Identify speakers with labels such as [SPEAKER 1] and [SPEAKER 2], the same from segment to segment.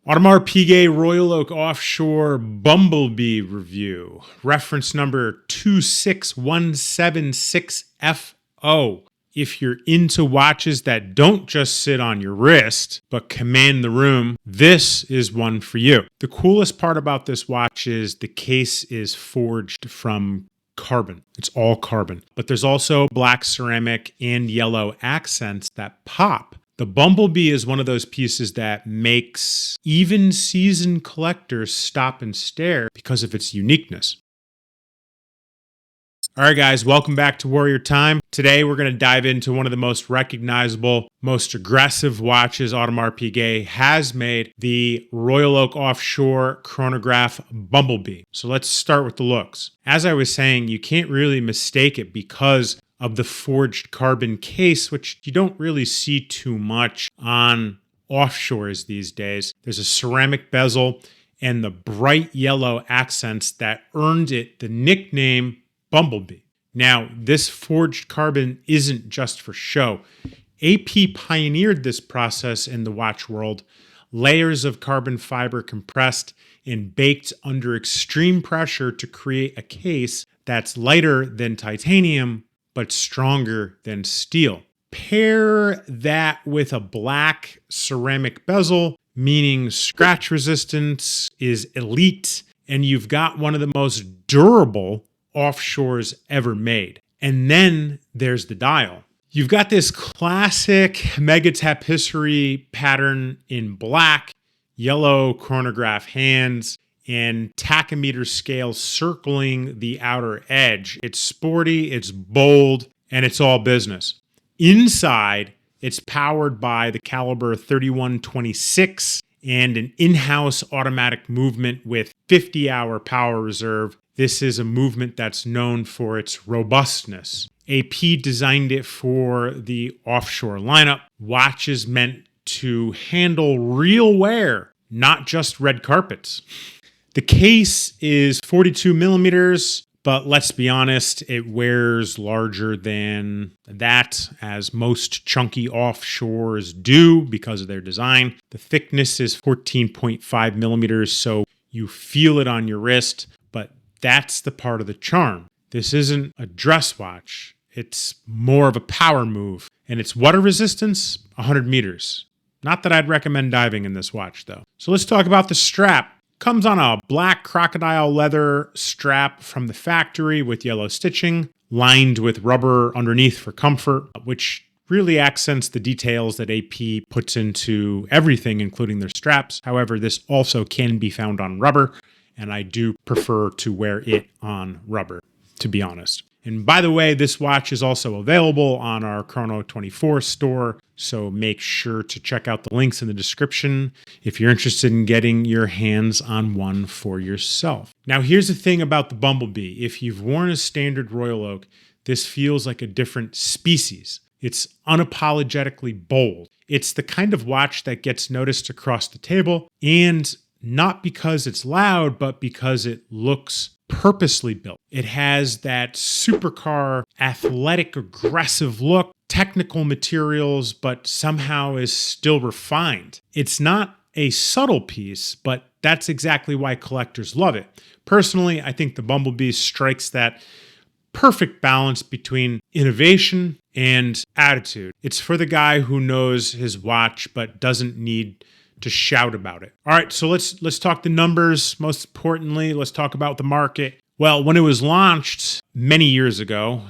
[SPEAKER 1] Audemars Piguet Royal Oak Offshore Bumblebee review. Reference number 26176FO. If you're into watches that don't just sit on your wrist, but command the room, this is one for you. The coolest part about this watch is the case is forged from carbon. It's all carbon. But there's also black ceramic and yellow accents that pop. The Bumblebee is one of those pieces that makes even seasoned collectors stop and stare because of its uniqueness. All right, guys, welcome back to Warrior Time. Today, we're going to dive into one of the most recognizable, most aggressive watches Audemars Piguet has made, the Royal Oak Offshore chronograph Bumblebee. So let's start with the looks. As I was saying, you can't really mistake it because of the forged carbon case, which you don't really see too much on Offshores these days. There's a ceramic bezel and the bright yellow accents that earned it the nickname Bumblebee. Now, this forged carbon isn't just for show. AP pioneered this process in the watch world. Layers of carbon fiber compressed and baked under extreme pressure to create a case that's lighter than titanium, but stronger than steel. Pair that with a black ceramic bezel, meaning scratch resistance is elite, and you've got one of the most durable Offshores ever made. And then there's the dial. You've got this classic mega tapisserie pattern in black, yellow chronograph hands, and tachometer scale circling the outer edge. It's sporty, it's bold, and it's all business. Inside, it's powered by the caliber 3126 and an in-house automatic movement with 50-hour power reserve. This is a movement that's known for its robustness. AP designed it for the Offshore lineup. Watches meant to handle real wear, not just red carpets. The case is 42 millimeters, but let's be honest, it wears larger than that, as most chunky Offshores do because of their design. The thickness is 14.5 millimeters, so you feel it on your wrist, but that's the part of the charm. This isn't a dress watch. It's more of a power move, and its water resistance, 100 meters. Not that I'd recommend diving in this watch, though. So let's talk about the strap. Comes on a black crocodile leather strap from the factory with yellow stitching, lined with rubber underneath for comfort, which really accents the details that AP puts into everything, including their straps. However, this also can be found on rubber, and I do prefer to wear it on rubber, to be honest. And by the way, this watch is also available on our Chrono 24 store, so make sure to check out the links in the description if you're interested in getting your hands on one for yourself. Now, here's the thing about the Bumblebee. If you've worn a standard Royal Oak, this feels like a different species. It's unapologetically bold. It's the kind of watch that gets noticed across the table, and not because it's loud, but because it looks purposely built. It has that supercar, athletic, aggressive look, technical materials, but somehow is still refined. It's not a subtle piece, but that's exactly why collectors love it. Personally, I think the Bumblebee strikes that perfect balance between innovation and attitude. It's for the guy who knows his watch, but doesn't need to shout about it. All right, so let's talk the numbers. Most importantly, let's talk about the market. Well, when it was launched many years ago,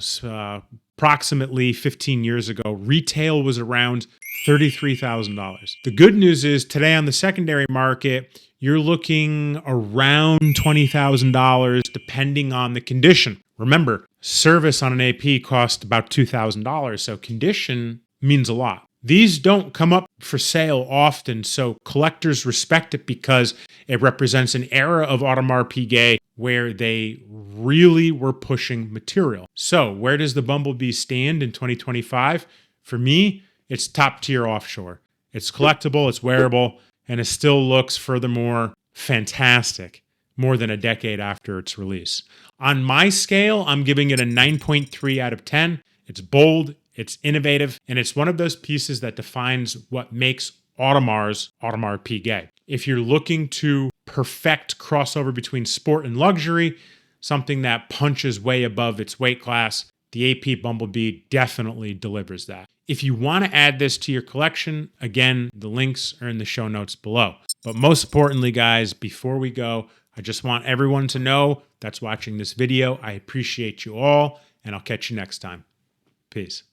[SPEAKER 1] approximately 15 years ago, retail was around $33,000. The good news is today on the secondary market, you're looking around $20,000 depending on the condition. Remember, service on an AP costs about $2,000, so condition means a lot. These don't come up for sale often, so collectors respect it because it represents an era of Audemars Piguet where they really were pushing material. So where does the Bumblebee stand in 2025? For me, it's top tier Offshore. It's collectible, it's wearable, and it still looks, furthermore, fantastic more than a decade after its release. On my scale, I'm giving it a 9.3 out of 10. It's bold, it's innovative, and it's one of those pieces that defines what makes Audemars Piguet. If you're looking to perfect crossover between sport and luxury, something that punches way above its weight class, the AP Bumblebee definitely delivers that. If you want to add this to your collection, again, the links are in the show notes below. But most importantly, guys, before we go, I just want everyone to know that's watching this video, I appreciate you all, and I'll catch you next time. Peace.